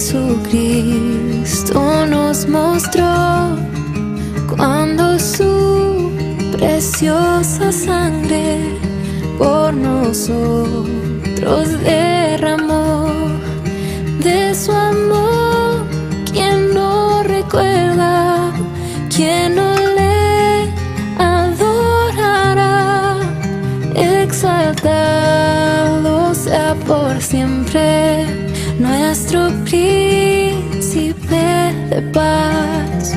Jesucristo nos mostró cuando su preciosa sangre por nosotros derramó. De su amor, ¿quién no recuerda? ¿Quién no le adorará? Exaltado sea por siempre nuestro príncipe de paz.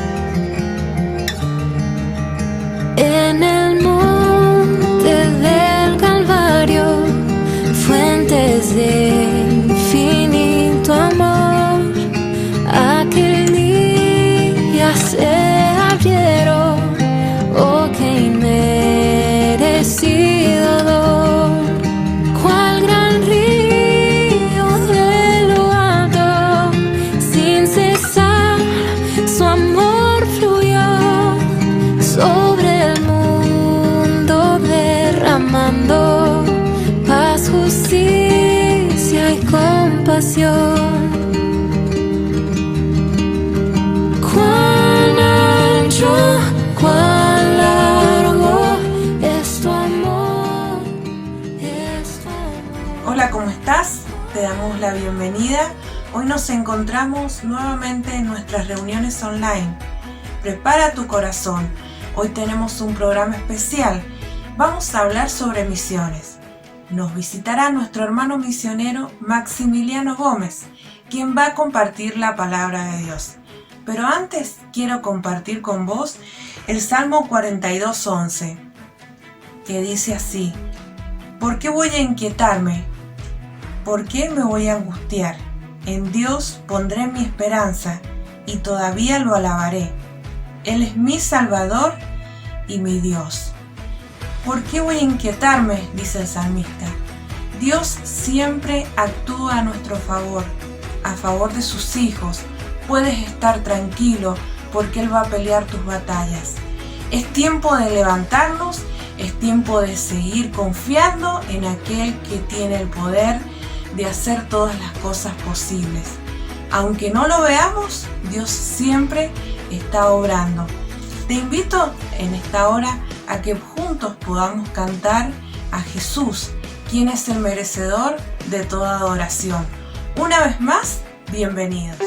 En el monte del Calvario, fuentes de infinito amor, aquel día se abrieron, oh qué inmerecido dolor. Cuál gran río de lo alto, sin cesar su amor fluyó sobre el mundo, derramando paz, justicia y compasión. Cuán ancho, cuán largo es tu amor, es tu amor. Hola, ¿cómo estás? Te damos la bienvenida. Hoy nos encontramos nuevamente en nuestras reuniones online. Prepara tu corazón. Hoy tenemos un programa especial. Vamos a hablar sobre misiones. Nos visitará nuestro hermano misionero Maximiliano Gómez, quien va a compartir la palabra de Dios. Pero antes quiero compartir con vos el Salmo 42:11, que dice así: ¿por qué voy a inquietarme? ¿Por qué me voy a angustiar? En Dios pondré mi esperanza y todavía lo alabaré. Él es mi Salvador y mi Dios. ¿Por qué voy a inquietarme?, dice el salmista. Dios siempre actúa a nuestro favor, a favor de sus hijos. Puedes estar tranquilo porque Él va a pelear tus batallas. Es tiempo de levantarnos, es tiempo de seguir confiando en aquel que tiene el poder de hacer todas las cosas posibles. Aunque no lo veamos, Dios siempre está obrando. Te invito en esta hora a que juntos podamos cantar a Jesús, quien es el merecedor de toda adoración. Una vez más, bienvenidos.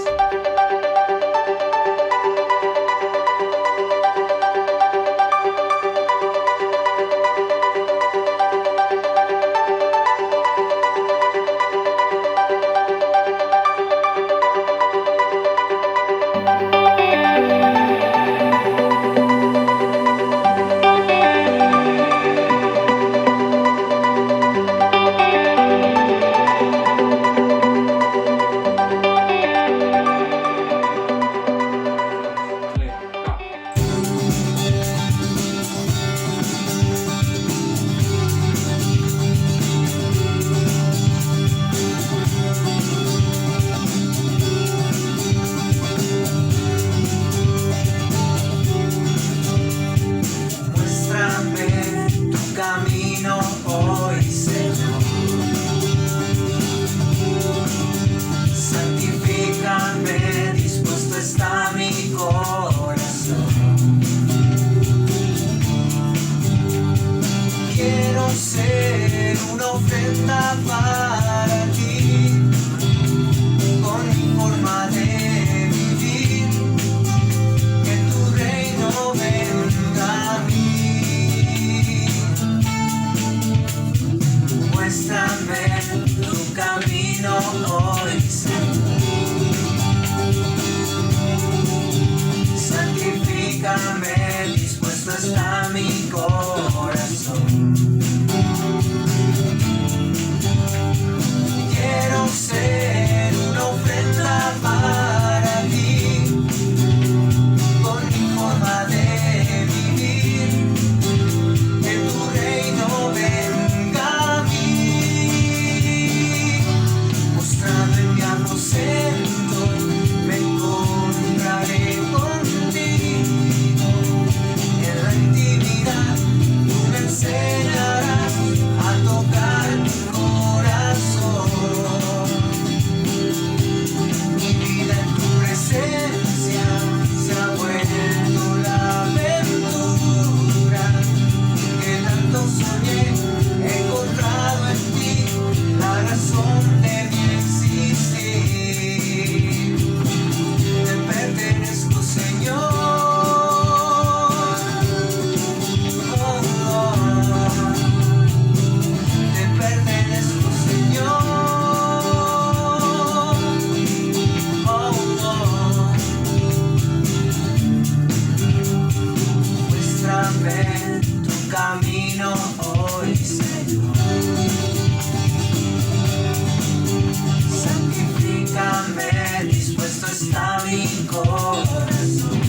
a mi corazón.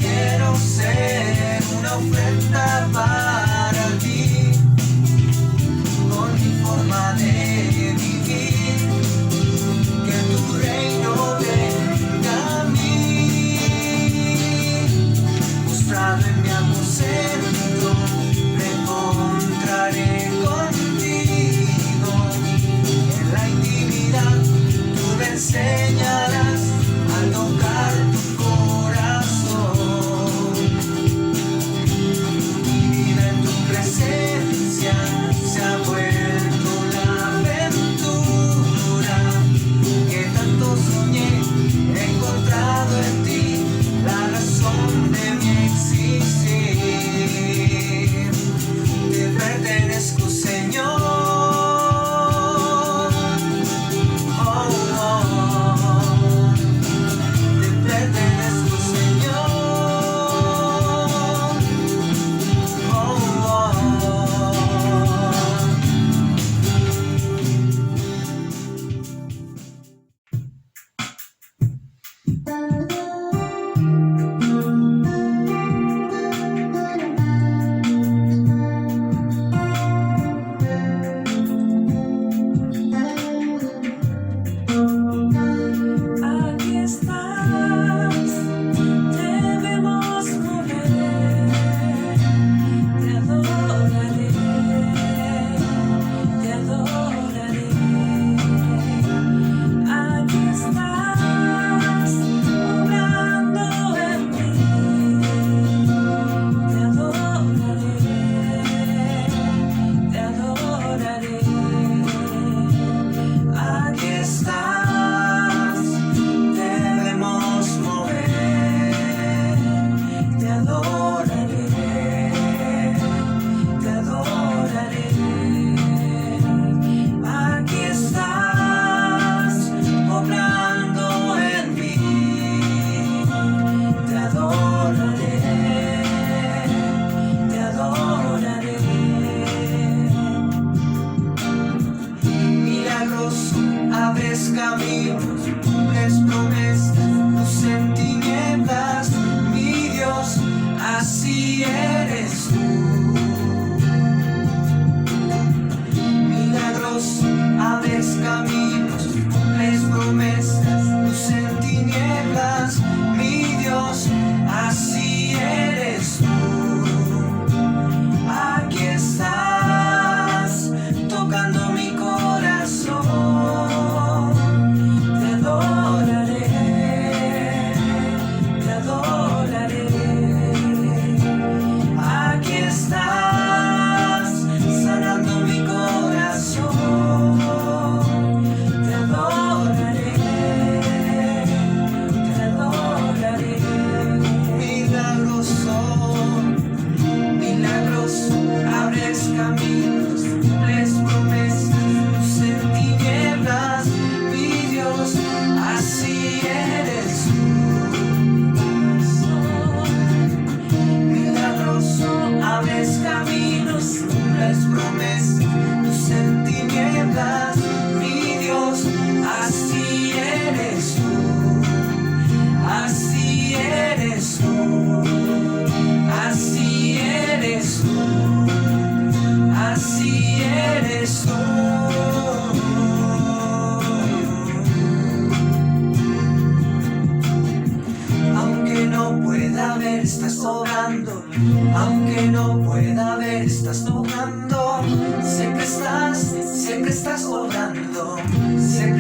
Quiero ser una ofrenda para ti, con mi forma de vivir, que tu reino venga a mí. Postrado en mi aposento, me encontraré contigo. En la intimidad tú me enseñarás a tocar tu corazón. Mi vida en tu presencia se ha vuelto la aventura que tanto soñé. He encontrado en ti la razón de mi existir. Te pertenezco, Señor. Oh, oh. Te pertenezco, Señor. Oh, oh. Aquí estás, debemos mover, te adoraré, te adoraré. Aquí estás, obrando en mí, te adoraré, te adoraré. Aquí estás, debemos mover, te adoraré, te adoraré. Aquí estás, obrando en mí, te adoraré, te adoraré. Milagroso, abres caminos, cumples promesas, luz en tinieblas, mi Dios, así eres tú. Milagroso, abres caminos, cumples promesas, luz en tinieblas, mi Dios, así eres tú. Aquí estás, tocando mi corazón, te adoraré, te adoraré. Aquí estás, sanando mi corazón, te adoraré, te adoraré. Milagroso, milagroso, abres caminos, cumples promesas, luz en tinieblas, mi Dios, así eres tú. Milagroso, abres caminos, cumples promesas, luz en tinieblas, mi Dios, así eres tú. Así eres tú, así eres tú, así eres tú. Aunque no pueda ver, estás obrando. Aunque no pueda ver, estás obrando. Sé que estás obrando. Sé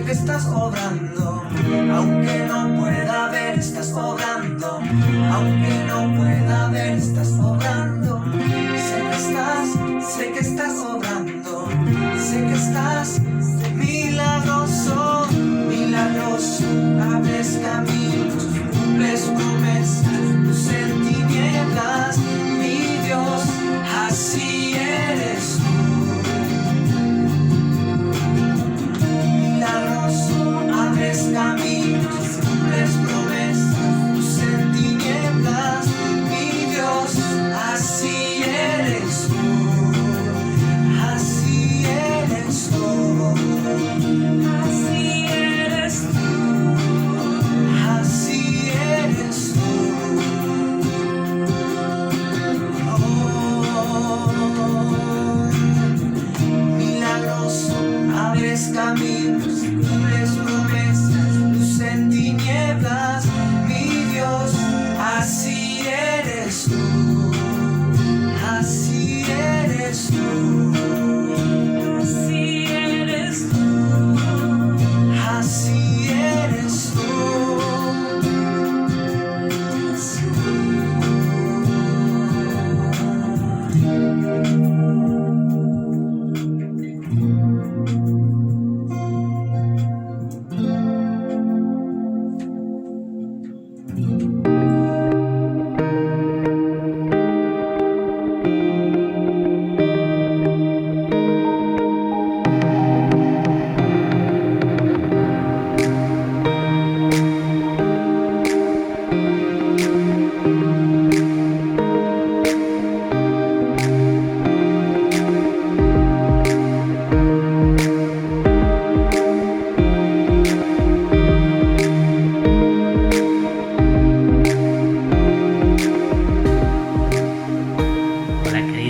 que estás obrando. Aunque no pueda ver, estás obrando. Aunque no pueda ver, estás obrando. Sé que estás obrando. Sé que estás milagroso, milagroso. Abres caminos, cumples promesas, luz en tinieblas, mi Dios, así eres tú. Milagroso, abres caminos, cumples promesas, luz en tinieblas, mi Dios, abres caminos, cumples promesas, luz en tinieblas, mi Dios, así eres tú, así eres tú, así eres tú, así eres tú.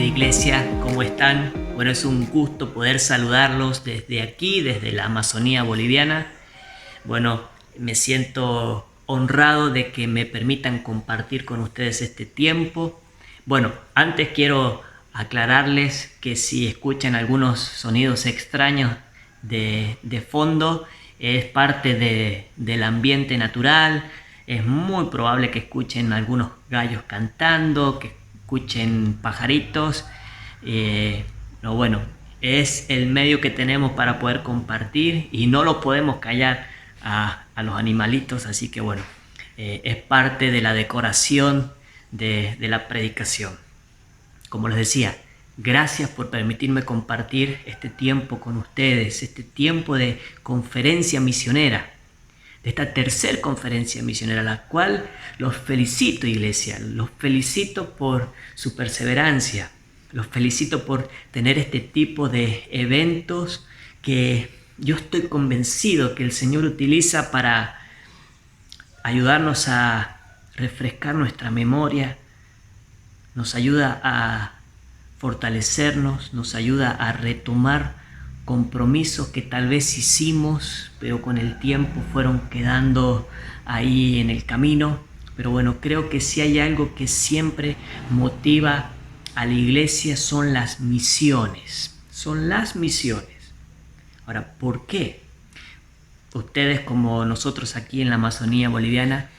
Iglesia, ¿cómo están? Bueno, es un gusto poder saludarlos desde aquí, desde la Amazonía boliviana. Bueno, me siento honrado de que me permitan compartir con ustedes este tiempo. Bueno, antes quiero aclararles que si escuchan algunos sonidos extraños de fondo, es parte del ambiente natural. Es muy probable que escuchen algunos gallos cantando, que escuchen pajaritos. No, bueno, es el medio que tenemos para poder compartir y no lo podemos callar a los animalitos, así que bueno, es parte de la decoración de la predicación. Como les decía, gracias por permitirme compartir este tiempo con ustedes, este tiempo de conferencia misionera, de esta tercera conferencia misionera, la cual los felicito, iglesia, los felicito por su perseverancia, los felicito por tener este tipo de eventos que yo estoy convencido que el Señor utiliza para ayudarnos a refrescar nuestra memoria, nos ayuda a fortalecernos, nos ayuda a retomar compromisos que tal vez hicimos, pero con el tiempo fueron quedando ahí en el camino. Pero bueno, creo que si hay algo que siempre motiva a la iglesia son las misiones. Son las misiones. Ahora, ¿por qué? Ustedes, como nosotros aquí en la Amazonía boliviana,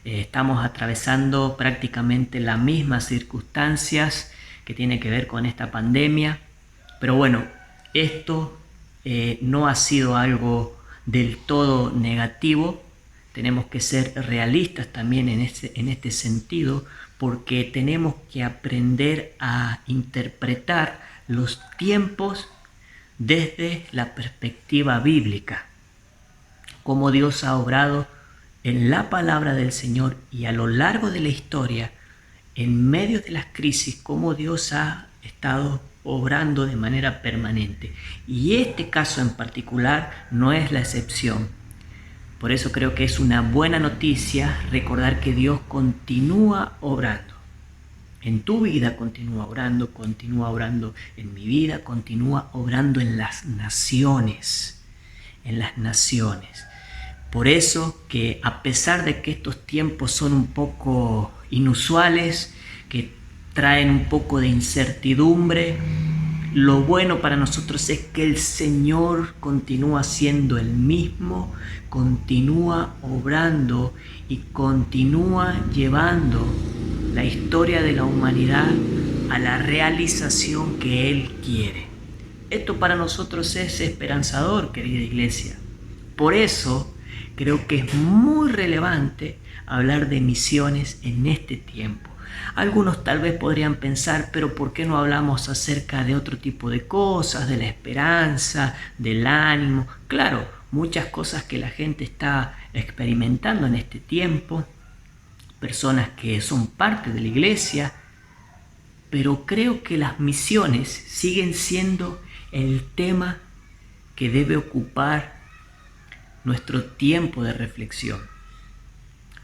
estamos atravesando prácticamente las mismas circunstancias que tienen que ver con esta pandemia. Pero bueno, esto no ha sido algo del todo negativo. Tenemos que ser realistas también en este sentido, porque tenemos que aprender a interpretar los tiempos desde la perspectiva bíblica. Cómo Dios ha obrado en la palabra del Señor y a lo largo de la historia, en medio de las crisis, cómo Dios ha estado obrando de manera permanente. Y este caso en particular no es la excepción. Por eso creo que es una buena noticia recordar que Dios continúa obrando. En tu vida continúa obrando en mi vida, continúa obrando en las naciones. En las naciones. Por eso que a pesar de que estos tiempos son un poco inusuales, que traen un poco de incertidumbre, lo bueno para nosotros es que el Señor continúa siendo el mismo, continúa obrando y continúa llevando la historia de la humanidad a la realización que Él quiere. Esto para nosotros es esperanzador, querida iglesia. Por eso creo que es muy relevante hablar de misiones en este tiempo. Algunos tal vez podrían pensar, pero ¿por qué no hablamos acerca de otro tipo de cosas, de la esperanza, del ánimo? Claro, muchas cosas que la gente está experimentando en este tiempo, personas que son parte de la iglesia, pero creo que las misiones siguen siendo el tema que debe ocupar nuestro tiempo de reflexión.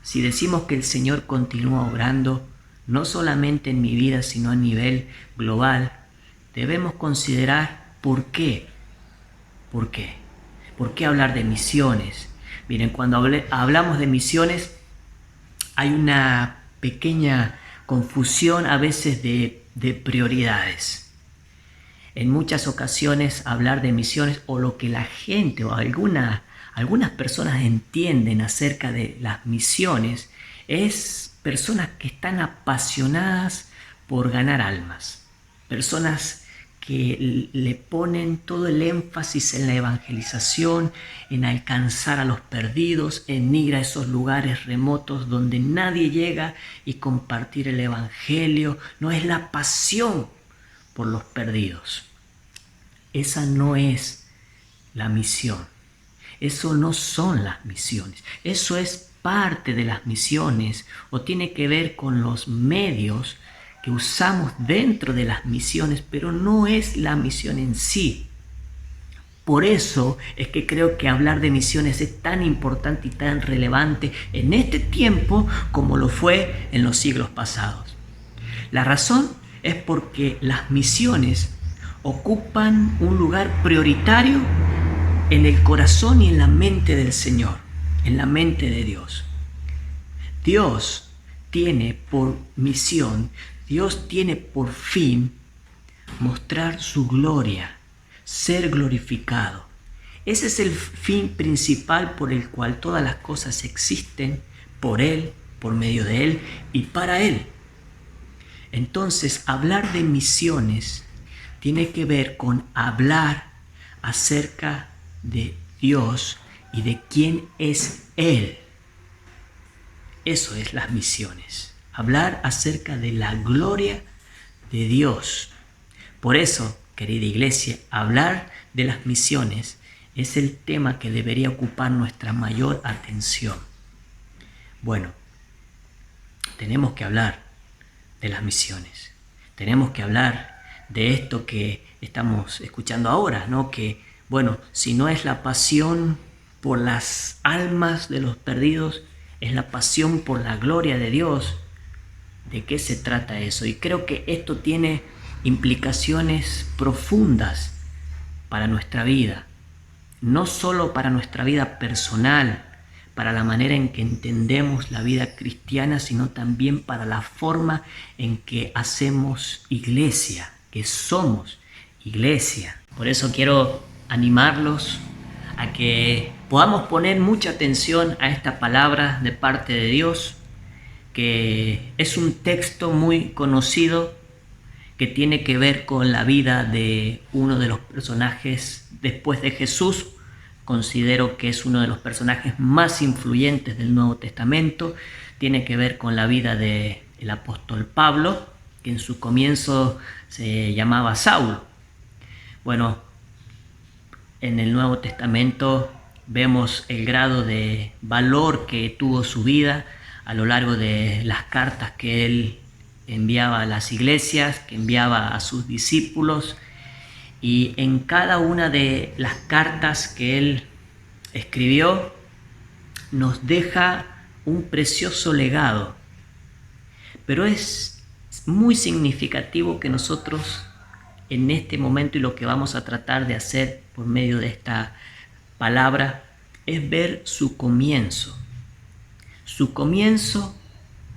Si decimos que el Señor continúa obrando, no solamente en mi vida, sino a nivel global, debemos considerar por qué. ¿Por qué? ¿Por qué hablar de misiones? Miren, cuando hablamos de misiones hay una pequeña confusión a veces de prioridades. En muchas ocasiones hablar de misiones, o lo que la gente o algunas personas entienden acerca de las misiones, es personas que están apasionadas por ganar almas, personas que le ponen todo el énfasis en la evangelización, en alcanzar a los perdidos, en ir a esos lugares remotos donde nadie llega y compartir el evangelio. No es la pasión por los perdidos. Esa no es la misión. Eso no son las misiones. Eso es parte de las misiones, o tiene que ver con los medios que usamos dentro de las misiones, pero no es la misión en sí. Por eso es que creo que hablar de misiones es tan importante y tan relevante en este tiempo como lo fue en los siglos pasados. La razón es porque las misiones ocupan un lugar prioritario en el corazón y en la mente del Señor, en la mente de Dios. Dios tiene por misión, Dios tiene por fin mostrar su gloria, ser glorificado. Ese es el fin principal por el cual todas las cosas existen, por Él, por medio de Él y para Él. Entonces, hablar de misiones tiene que ver con hablar acerca de Dios y de quién es Él. Eso es las misiones. Hablar acerca de la gloria de Dios. Por eso, querida iglesia, hablar de las misiones es el tema que debería ocupar nuestra mayor atención. Bueno, tenemos que hablar de las misiones. Tenemos que hablar de esto que estamos escuchando ahora, ¿no? Que, bueno, si no es la pasión por las almas de los perdidos, es la pasión por la gloria de Dios. ¿De qué se trata eso? Y creo que esto tiene implicaciones profundas para nuestra vida, no solo para nuestra vida personal, para la manera en que entendemos la vida cristiana, sino también para la forma en que hacemos iglesia, que somos iglesia. Por eso quiero animarlos a que podamos poner mucha atención a esta palabra de parte de Dios, que es un texto muy conocido que tiene que ver con la vida de uno de los personajes después de Jesús. Considero que es uno de los personajes más influyentes del Nuevo Testamento. Tiene que ver con la vida del apóstol Pablo, que en su comienzo se llamaba Saulo. Bueno, en el Nuevo Testamento vemos el grado de valor que tuvo su vida a lo largo de las cartas que él enviaba a las iglesias, que enviaba a sus discípulos, y en cada una de las cartas que él escribió nos deja un precioso legado. Pero es muy significativo que nosotros en este momento, y lo que vamos a tratar de hacer por medio de esta palabra, es ver su comienzo. Su comienzo,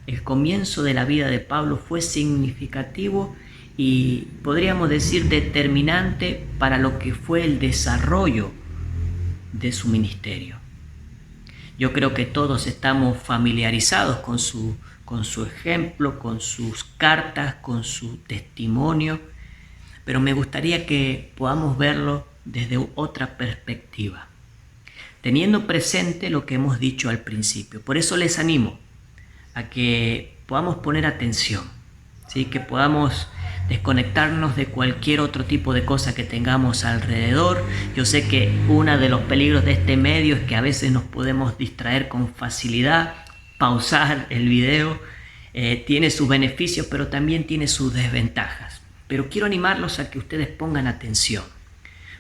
el comienzo de la vida de Pablo fue significativo y podríamos decir determinante para lo que fue el desarrollo de su ministerio. Yo creo que todos estamos familiarizados con su ejemplo, con sus cartas, con su testimonio, pero me gustaría que podamos verlo desde otra perspectiva, teniendo presente lo que hemos dicho al principio. Por eso les animo a que podamos poner atención, ¿sí? Que podamos desconectarnos de cualquier otro tipo de cosa que tengamos alrededor. Yo sé que uno de los peligros de este medio es que a veces nos podemos distraer con facilidad, pausar el video. Tiene sus beneficios, pero también tiene sus desventajas. Pero quiero animarlos a que ustedes pongan atención,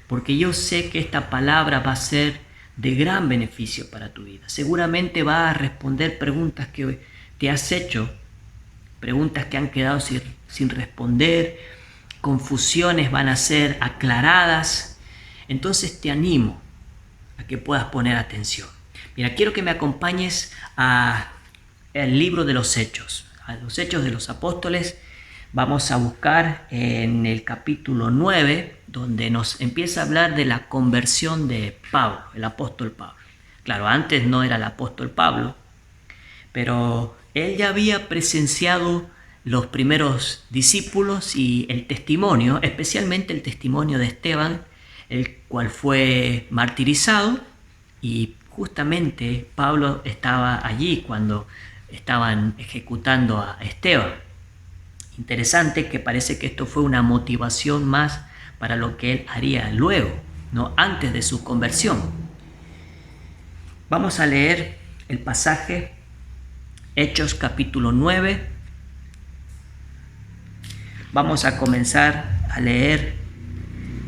porque yo sé que esta palabra va a ser de gran beneficio para tu vida. Seguramente va a responder preguntas que te has hecho, preguntas que han quedado sin responder, confusiones van a ser aclaradas. Entonces te animo a que puedas poner atención. Mira, quiero que me acompañes al libro de los Hechos, a los Hechos de los Apóstoles. Vamos a buscar en el capítulo 9, donde nos empieza a hablar de la conversión de Pablo, el apóstol Pablo. Claro, antes no era el apóstol Pablo, pero él ya había presenciado los primeros discípulos y el testimonio, especialmente el testimonio de Esteban, el cual fue martirizado, y justamente Pablo estaba allí cuando estaban ejecutando a Esteban. Interesante que parece que esto fue una motivación más para lo que él haría luego, no antes de su conversión. Vamos a leer el pasaje, Hechos capítulo 9. Vamos a comenzar a leer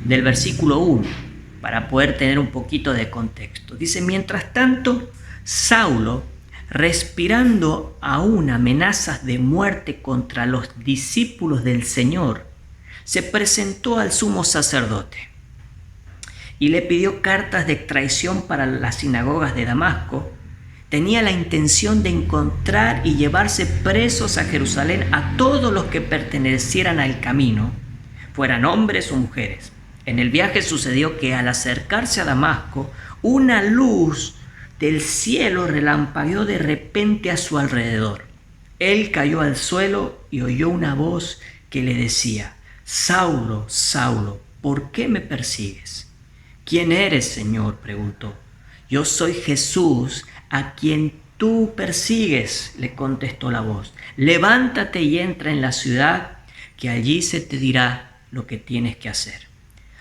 del versículo 1 para poder tener un poquito de contexto. Dice: mientras tanto, Saulo, respirando aún amenazas de muerte contra los discípulos del Señor, se presentó al sumo sacerdote y le pidió cartas de extradición para las sinagogas de Damasco. Tenía la intención de encontrar y llevarse presos a Jerusalén a todos los que pertenecieran al camino, fueran hombres o mujeres. En el viaje sucedió que al acercarse a Damasco, una luz del cielo relampagueó de repente a su alrededor. Él cayó al suelo y oyó una voz que le decía: Saulo, Saulo, ¿por qué me persigues? ¿Quién eres, Señor?, preguntó. Yo soy Jesús, a quien tú persigues, le contestó la voz. Levántate y entra en la ciudad, que allí se te dirá lo que tienes que hacer.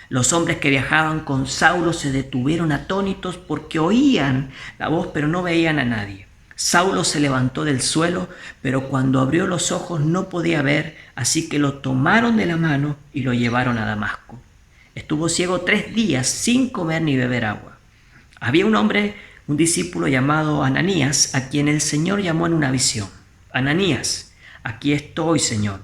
Los hombres que viajaban con Saulo se detuvieron atónitos porque oían la voz pero no veían a nadie. Saulo se levantó del suelo, pero cuando abrió los ojos no podía ver, así que lo tomaron de la mano y lo llevaron a Damasco. Estuvo ciego 3 días sin comer ni beber agua. Había un hombre, un discípulo llamado Ananías, a quien el Señor llamó en una visión. Ananías, aquí estoy, Señor.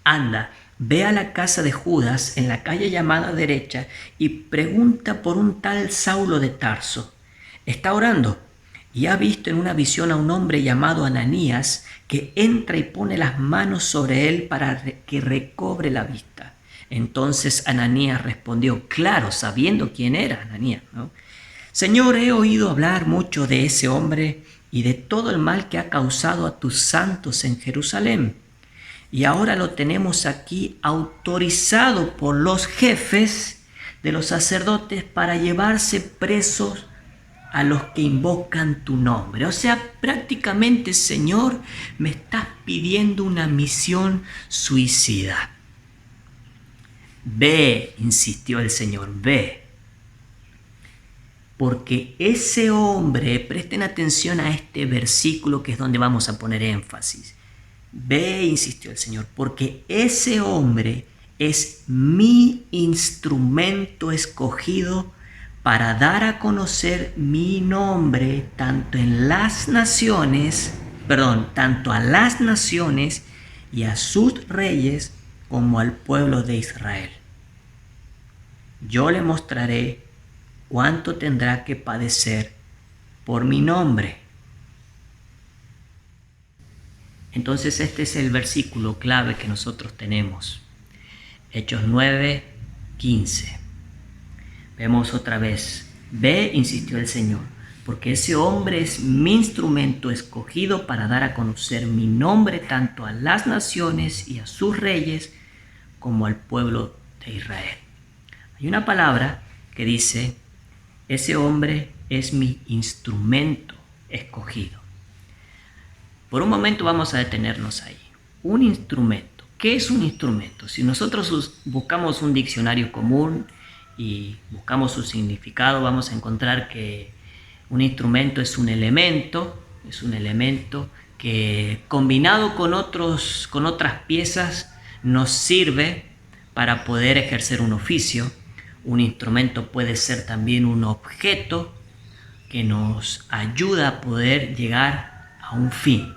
Anda, ve a la casa de Judas en la calle llamada Derecha y pregunta por un tal Saulo de Tarso. Está orando y ha visto en una visión a un hombre llamado Ananías que entra y pone las manos sobre él para que recobre la vista. Entonces Ananías respondió, claro, sabiendo quién era Ananías, ¿no? Señor, he oído hablar mucho de ese hombre y de todo el mal que ha causado a tus santos en Jerusalén. Y ahora lo tenemos aquí autorizado por los jefes de los sacerdotes para llevarse presos a los que invocan tu nombre. O sea, prácticamente, Señor, me estás pidiendo una misión suicida. Ve, insistió el Señor, ve. Porque ese hombre, presten atención a este versículo que es donde vamos a poner énfasis. Ve, insistió el Señor, porque ese hombre es mi instrumento escogido para dar a conocer mi nombre tanto a las naciones y a sus reyes como al pueblo de Israel. Yo le mostraré cuánto tendrá que padecer por mi nombre. Entonces este es el versículo clave que nosotros tenemos. Hechos 9:15. Vemos otra vez. Ve, insistió el Señor, porque ese hombre es mi instrumento escogido para dar a conocer mi nombre tanto a las naciones y a sus reyes como al pueblo de Israel. Hay una palabra que dice, ese hombre es mi instrumento escogido. Por un momento vamos a detenernos ahí. Un instrumento. ¿Qué es un instrumento? Si nosotros buscamos un diccionario común y buscamos su significado, vamos a encontrar que un instrumento es un elemento que combinado con otras piezas nos sirve para poder ejercer un oficio. Un instrumento puede ser también un objeto que nos ayuda a poder llegar a un fin.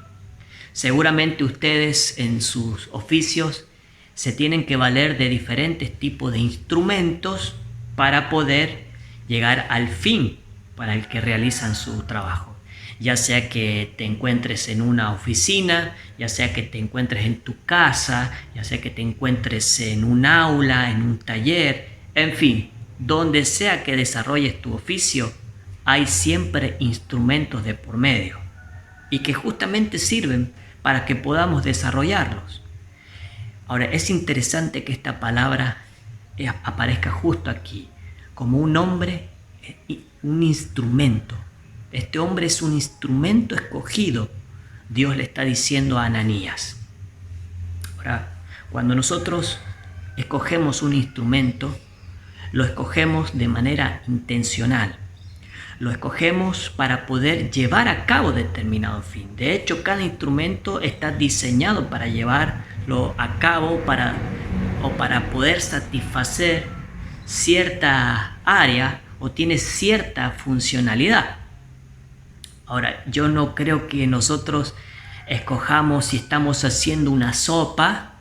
Seguramente ustedes en sus oficios se tienen que valer de diferentes tipos de instrumentos para poder llegar al fin para el que realizan su trabajo. Ya sea que te encuentres en una oficina, ya sea que te encuentres en tu casa, ya sea que te encuentres en un aula, en un taller, en fin, donde sea que desarrolles tu oficio, hay siempre instrumentos de por medio y que justamente sirven para que podamos desarrollarlos. Ahora, es interesante que esta palabra aparezca justo aquí, como un hombre, un instrumento. Este hombre es un instrumento escogido, Dios le está diciendo a Ananías. Ahora, cuando nosotros escogemos un instrumento, lo escogemos de manera intencional. Lo escogemos para poder llevar a cabo determinado fin. De hecho, cada instrumento está diseñado para llevarlo a cabo para poder satisfacer cierta área o tiene cierta funcionalidad. Ahora, yo no creo que nosotros escojamos, si estamos haciendo una sopa,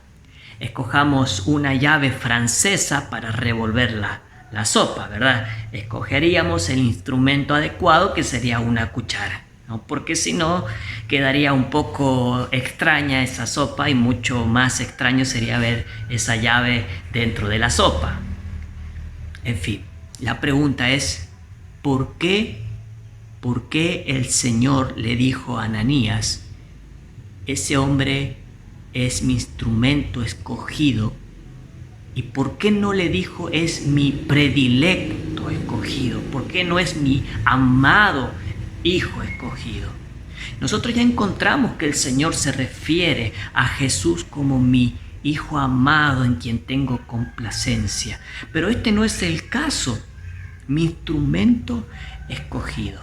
escojamos una llave francesa para revolver la sopa, ¿verdad? Escogeríamos el instrumento adecuado, que sería una cuchara, ¿no? Porque si no, quedaría un poco extraña esa sopa y mucho más extraño sería ver esa llave dentro de la sopa. En fin, la pregunta es, ¿por qué el Señor le dijo a Ananías, ese hombre es mi instrumento escogido? ¿Y por qué no le dijo, es mi predilecto escogido? ¿Por qué no es mi amado hijo escogido? Nosotros ya encontramos que el Señor se refiere a Jesús como mi hijo amado en quien tengo complacencia. Pero este no es el caso, mi instrumento escogido.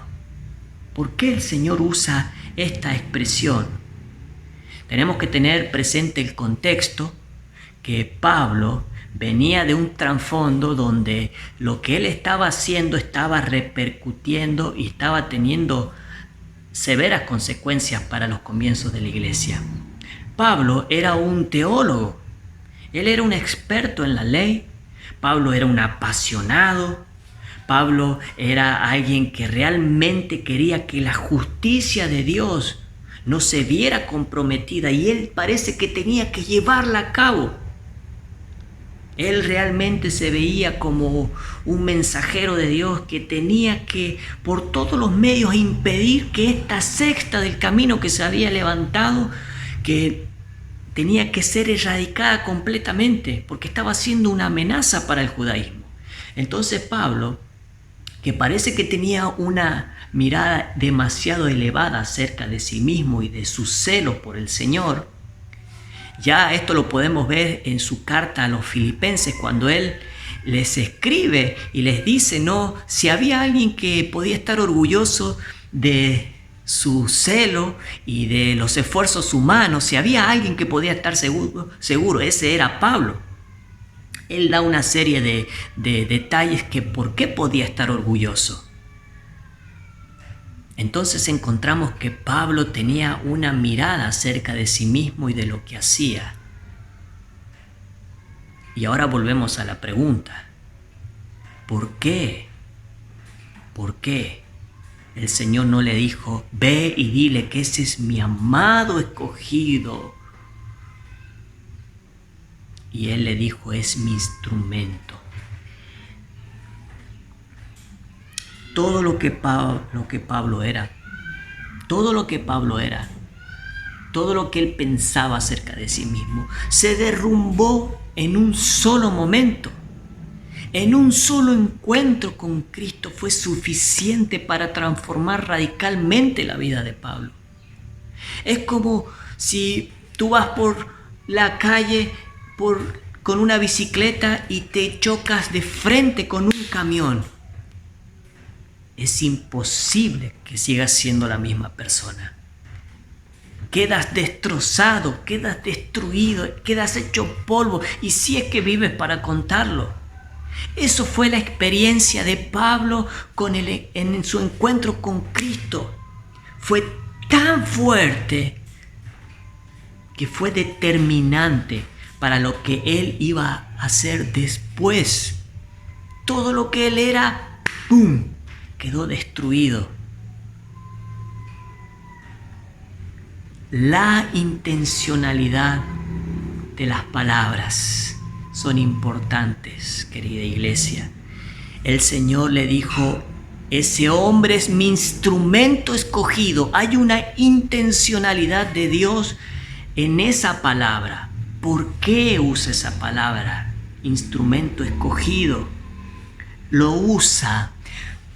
¿Por qué el Señor usa esta expresión? Tenemos que tener presente el contexto, que Pablo venía de un trasfondo donde lo que él estaba haciendo estaba repercutiendo y estaba teniendo severas consecuencias para los comienzos de la iglesia. Pablo era un teólogo, él era un experto en la ley, Pablo era un apasionado, Pablo era alguien que realmente quería que la justicia de Dios no se viera comprometida y él parece que tenía que llevarla a cabo. Él realmente se veía como un mensajero de Dios que tenía que por todos los medios impedir que esta secta del camino que se había levantado, que tenía que ser erradicada completamente porque estaba siendo una amenaza para el judaísmo. Entonces Pablo, que parece que tenía una mirada demasiado elevada acerca de sí mismo y de su celo por el Señor, ya esto lo podemos ver en su carta a los filipenses cuando él les escribe y les dice, no, si había alguien que podía estar orgulloso de su celo y de los esfuerzos humanos, si había alguien que podía estar seguro, ese era Pablo. Él da una serie de detalles que por qué podía estar orgulloso. Entonces encontramos que Pablo tenía una mirada acerca de sí mismo y de lo que hacía. Y ahora volvemos a la pregunta, ¿por qué? ¿Por qué el Señor no le dijo, ve y dile que ese es mi amado escogido? Y él le dijo, es mi instrumento. Todo lo que Pablo era, todo lo que él pensaba acerca de sí mismo, se derrumbó en un solo momento. En un solo encuentro con Cristo fue suficiente para transformar radicalmente la vida de Pablo. Es como si tú vas por la calle con una bicicleta y te chocas de frente con un camión. Es imposible que sigas siendo la misma persona. Quedas destrozado, quedas destruido, quedas hecho polvo, y si es que vives para contarlo. Eso fue la experiencia de Pablo en su encuentro con Cristo. Fue tan fuerte que fue determinante para lo que él iba a hacer después. Todo lo que él era ¡pum!, quedó destruido. La intencionalidad de las palabras son importantes, querida iglesia. El Señor le dijo: ese hombre es mi instrumento escogido. Hay una intencionalidad de Dios en esa palabra. ¿Por qué usa esa palabra, instrumento escogido? Lo usa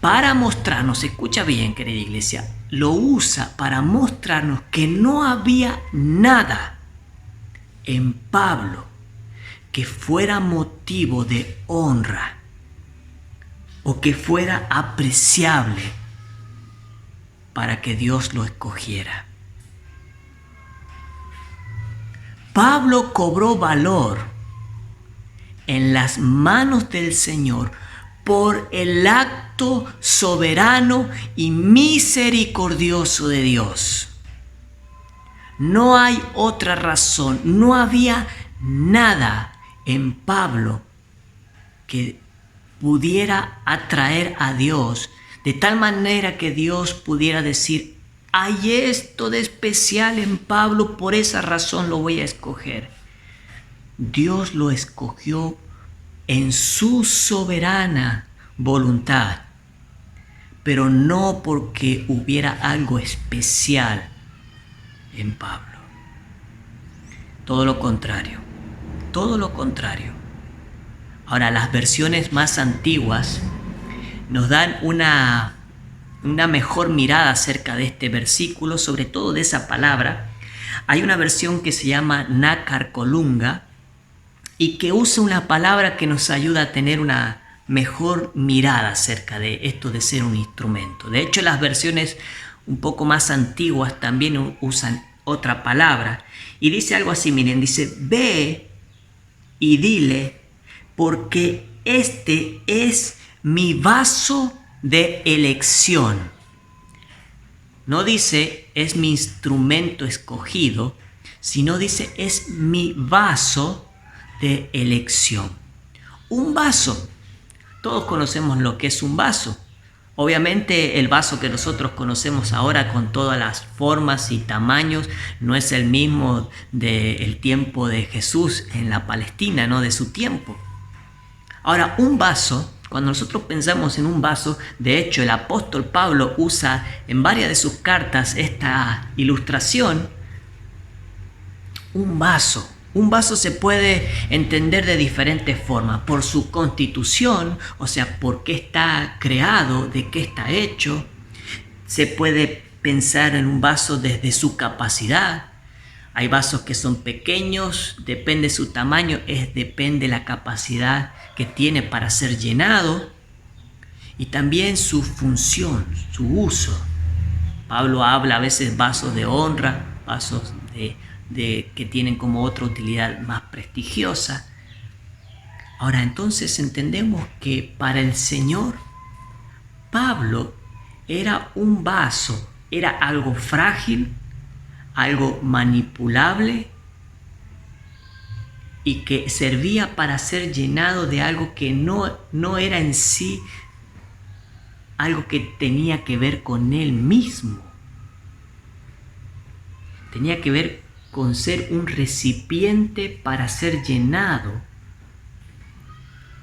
para mostrarnos, escucha bien, querida iglesia, lo usa para mostrarnos que no había nada en Pablo que fuera motivo de honra o que fuera apreciable para que Dios lo escogiera. Pablo cobró valor en las manos del Señor por el acto soberano y misericordioso de Dios. No hay otra razón, no había nada en Pablo que pudiera atraer a Dios de tal manera que Dios pudiera decir: hay esto de especial en Pablo, por esa razón lo voy a escoger. Dios lo escogió en su soberana voluntad, pero no porque hubiera algo especial en Pablo. Todo lo contrario, todo lo contrario. Ahora, las versiones más antiguas nos dan una mejor mirada acerca de este versículo, sobre todo de esa palabra. Hay una versión que se llama Nácar Colunga y que usa una palabra que nos ayuda a tener una mejor mirada acerca de esto de ser un instrumento. De hecho, las versiones un poco más antiguas también usan otra palabra y dice algo así, miren, dice: ve y dile, porque este es mi vaso de elección. No dice es mi instrumento escogido, sino dice es mi vaso de elección. Un vaso. Todos conocemos lo que es un vaso. Obviamente el vaso que nosotros conocemos ahora con todas las formas y tamaños no es el mismo del tiempo de Jesús en la Palestina, no de su tiempo. Ahora, un vaso, cuando nosotros pensamos en un vaso, de hecho el apóstol Pablo usa en varias de sus cartas esta ilustración. Un vaso se puede entender de diferentes formas, por su constitución, o sea, por qué está creado, de qué está hecho. Se puede pensar en un vaso desde su capacidad. Hay vasos que son pequeños, depende de su tamaño, depende de la capacidad que tiene para ser llenado y también su función, su uso. Pablo habla a veces vasos de honra, vasos que tienen como otra utilidad más prestigiosa. Ahora, entonces entendemos que para el Señor, Pablo era un vaso, era algo frágil, algo manipulable y que servía para ser llenado de algo que no era en sí algo que tenía que ver con él mismo. Tenía que ver con ser un recipiente para ser llenado,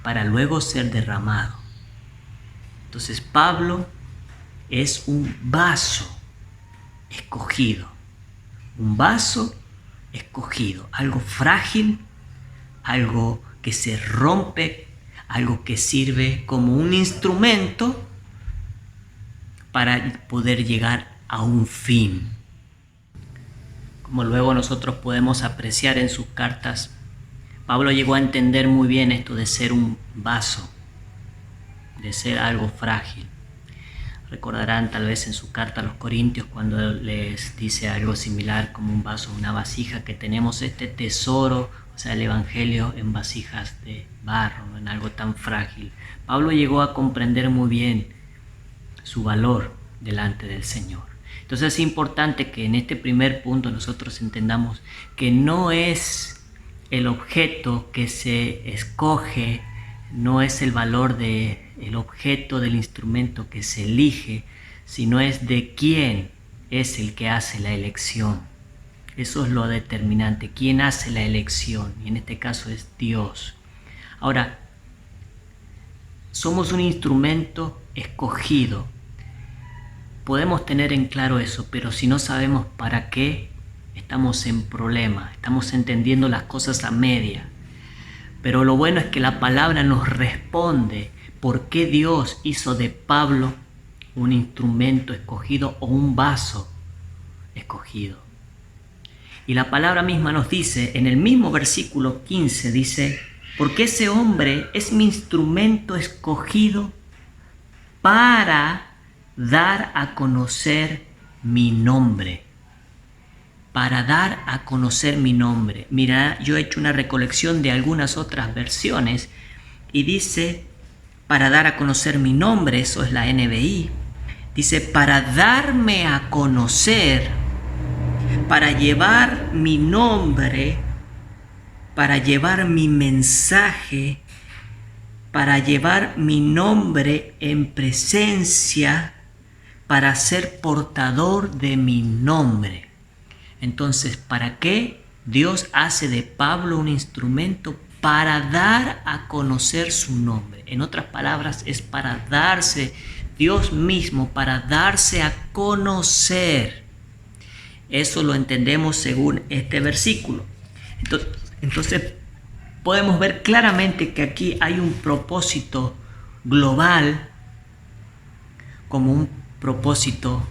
para luego ser derramado. Entonces Pablo es un vaso escogido. Un vaso escogido, algo frágil, algo que se rompe, algo que sirve como un instrumento para poder llegar a un fin. Como luego nosotros podemos apreciar en sus cartas, Pablo llegó a entender muy bien esto de ser un vaso, de ser algo frágil. Recordarán tal vez en su carta a los Corintios cuando les dice algo similar como un vaso, una vasija, que tenemos este tesoro, o sea, el Evangelio en vasijas de barro, en algo tan frágil. Pablo llegó a comprender muy bien su valor delante del Señor. Entonces es importante que en este primer punto nosotros entendamos que no es el objeto que se escoge no es el valor del objeto del instrumento que se elige, sino es de quién es el que hace la elección. Eso es lo determinante, quién hace la elección, y en este caso es Dios. Ahora, somos un instrumento escogido. Podemos tener en claro eso, pero si no sabemos para qué, estamos en problema, estamos entendiendo las cosas a media. Pero lo bueno es que la palabra nos responde por qué Dios hizo de Pablo un instrumento escogido o un vaso escogido. Y la palabra misma nos dice, en el mismo versículo 15, dice, porque ese hombre es mi instrumento escogido para dar a conocer mi nombre. Para dar a conocer mi nombre. Mira, yo he hecho una recolección de algunas otras versiones y dice, para dar a conocer mi nombre, eso es la NBI. Dice, para darme a conocer, para llevar mi nombre, para llevar mi mensaje, para llevar mi nombre en presencia, para ser portador de mi nombre. Entonces, ¿para qué Dios hace de Pablo un instrumento? Para dar a conocer su nombre. En otras palabras, es para darse, Dios mismo, para darse a conocer. Eso lo entendemos según este versículo. Entonces, podemos ver claramente que aquí hay un propósito global, como un propósito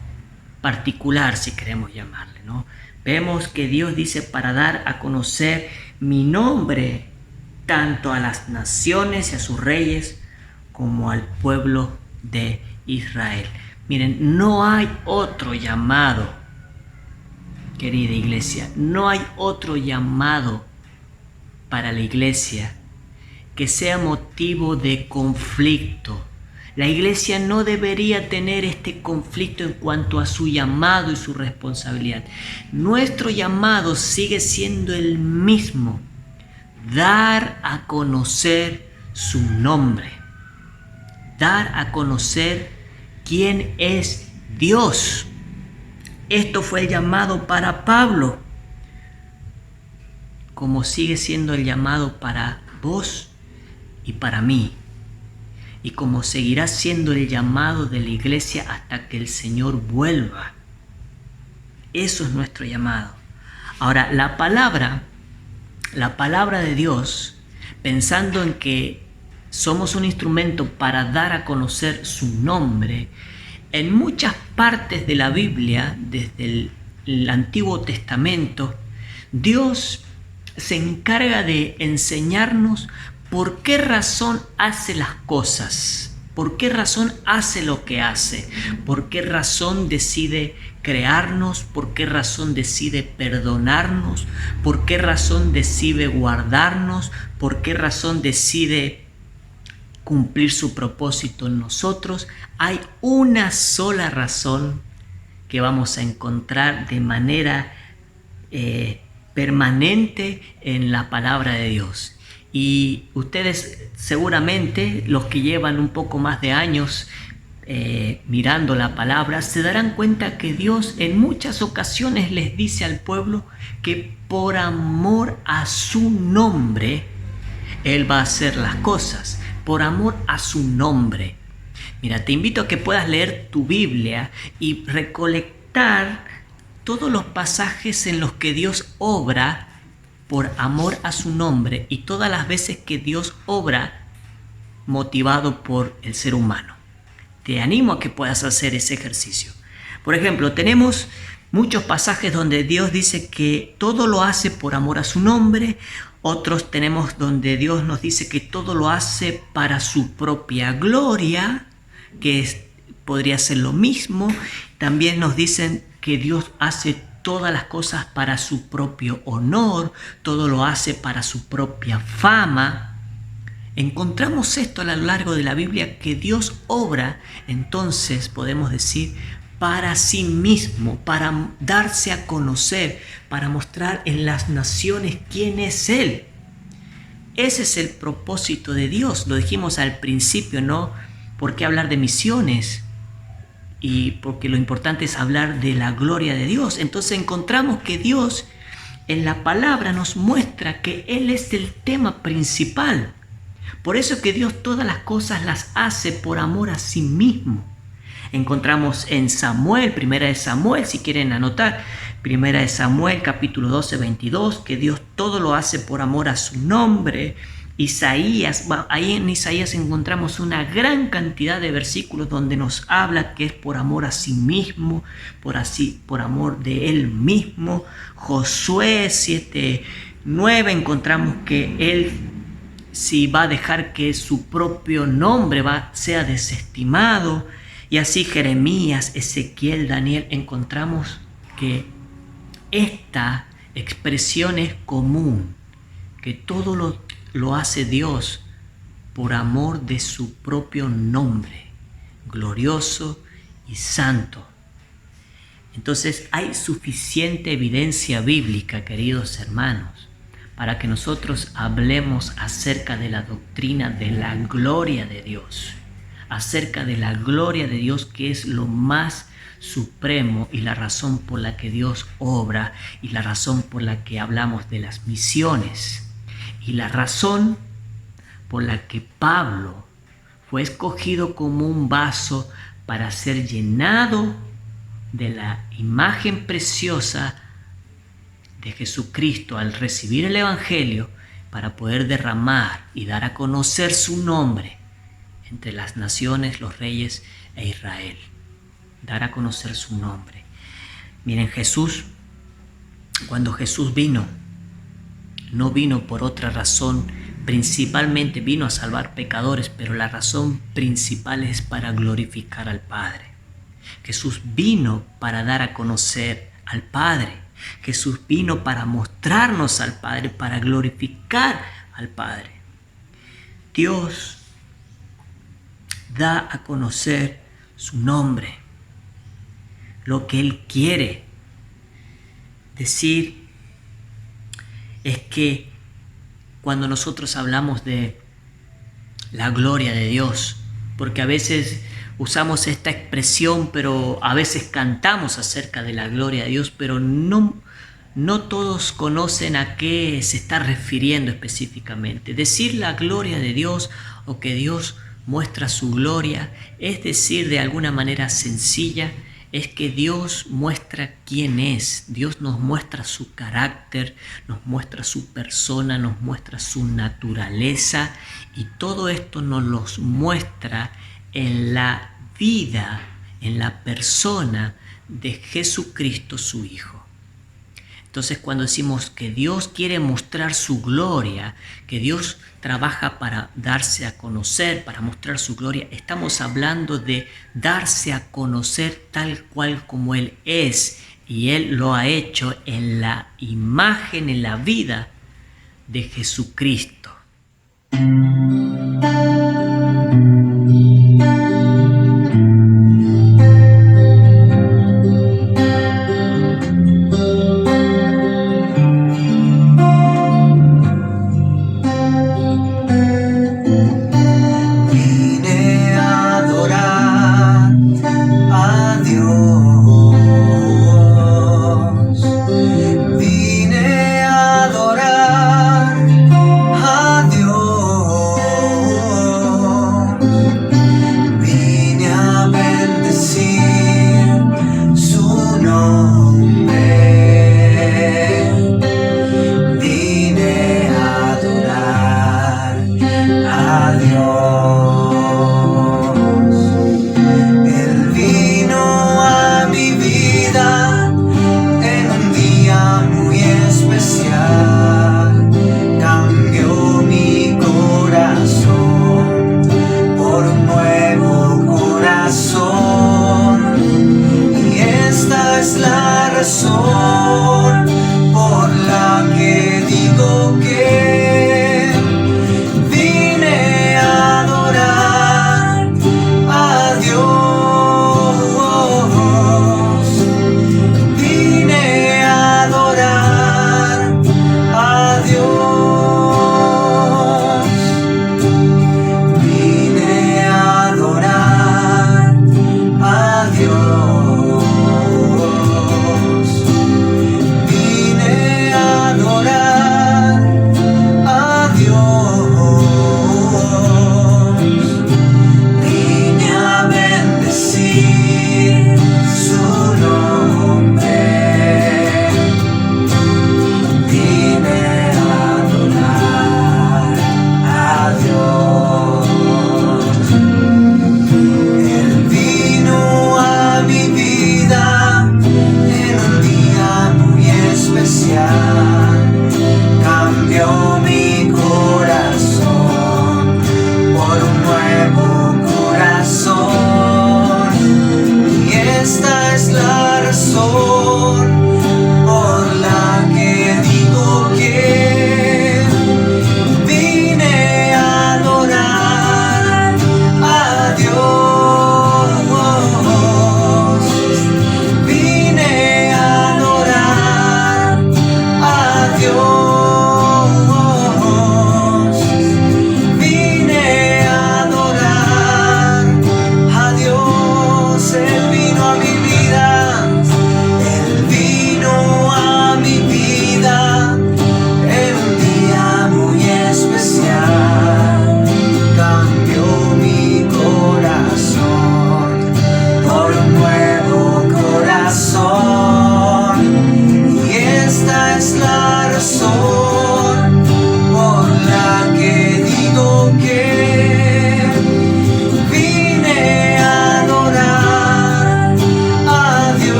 particular, si queremos llamarle, ¿no? Vemos que Dios dice para dar a conocer mi nombre tanto a las naciones y a sus reyes como al pueblo de Israel. Miren, no hay otro llamado, querida iglesia, no hay otro llamado para la iglesia que sea motivo de conflicto. La iglesia no debería tener este conflicto en cuanto a su llamado y su responsabilidad. Nuestro llamado sigue siendo el mismo: dar a conocer su nombre, dar a conocer quién es Dios. Esto fue el llamado para Pablo, como sigue siendo el llamado para vos y para mí, y como seguirá siendo el llamado de la iglesia hasta que el Señor vuelva. Eso es nuestro llamado. Ahora, la palabra de Dios, pensando en que somos un instrumento para dar a conocer su nombre, en muchas partes de la Biblia, desde el Antiguo Testamento, Dios se encarga de enseñarnos por qué razón hace las cosas, por qué razón hace lo que hace, por qué razón decide crearnos, por qué razón decide perdonarnos, por qué razón decide guardarnos, por qué razón decide cumplir su propósito en nosotros. Hay una sola razón que vamos a encontrar de manera permanente en la palabra de Dios. Y ustedes seguramente, los que llevan un poco más de años mirando la palabra, se darán cuenta que Dios en muchas ocasiones les dice al pueblo que por amor a su nombre Él va a hacer las cosas, por amor a su nombre. Mira, te invito a que puedas leer tu Biblia y recolectar todos los pasajes en los que Dios obra por amor a su nombre y todas las veces que Dios obra motivado por el ser humano. Te animo a que puedas hacer ese ejercicio. Por ejemplo, tenemos muchos pasajes donde Dios dice que todo lo hace por amor a su nombre. Otros tenemos donde Dios nos dice que todo lo hace para su propia gloria, podría ser lo mismo. También nos dicen que Dios hace todas las cosas para su propio honor, todo lo hace para su propia fama. Encontramos esto a lo largo de la Biblia, que Dios obra, entonces podemos decir, para sí mismo, para darse a conocer, para mostrar en las naciones quién es Él. Ese es el propósito de Dios. Lo dijimos al principio, ¿no? ¿Por qué hablar de misiones? Y porque lo importante es hablar de la gloria de Dios. Entonces encontramos que Dios en la palabra nos muestra que Él es el tema principal. Por eso que Dios todas las cosas las hace por amor a sí mismo. Encontramos en Samuel, primera de Samuel, si quieren anotar, primera de Samuel capítulo 12, 22, que Dios todo lo hace por amor a su nombre. Isaías, ahí en Isaías encontramos una gran cantidad de versículos donde nos habla que es por amor a sí mismo, por amor de Él mismo. Josué 7, 9 encontramos que Él si va a dejar que su propio nombre sea desestimado. Y así Jeremías, Ezequiel, Daniel, encontramos que esta expresión es común, que todo lo hace Dios por amor de su propio nombre, glorioso y santo. Entonces hay suficiente evidencia bíblica, queridos hermanos, para que nosotros hablemos acerca de la doctrina de la gloria de Dios, acerca de la gloria de Dios, que es lo más supremo y la razón por la que Dios obra y la razón por la que hablamos de las misiones y la razón por la que Pablo fue escogido como un vaso para ser llenado de la imagen preciosa de Jesucristo al recibir el Evangelio, para poder derramar y dar a conocer su nombre entre las naciones, los reyes e Israel. Dar a conocer su nombre. Miren, Jesús, cuando Jesús vino, no vino por otra razón. Principalmente vino a salvar pecadores, pero la razón principal es para glorificar al Padre. Jesús vino para dar a conocer al Padre. Jesús vino para mostrarnos al Padre, para glorificar al Padre. Dios da a conocer su nombre, lo que Él quiere decir es que cuando nosotros hablamos de la gloria de Dios, porque a veces usamos esta expresión, pero a veces cantamos acerca de la gloria de Dios, pero no todos conocen a qué se está refiriendo específicamente. Decir la gloria de Dios o que Dios muestra su gloria, es decir, de alguna manera sencilla, es que Dios muestra quién es. Dios nos muestra su carácter, nos muestra su persona, nos muestra su naturaleza, y todo esto nos los muestra en la vida, en la persona de Jesucristo, su Hijo. Entonces, cuando decimos que Dios quiere mostrar su gloria, que Dios trabaja para darse a conocer, para mostrar su gloria, estamos hablando de darse a conocer tal cual como Él es. Y Él lo ha hecho en la imagen, en la vida de Jesucristo. Soul.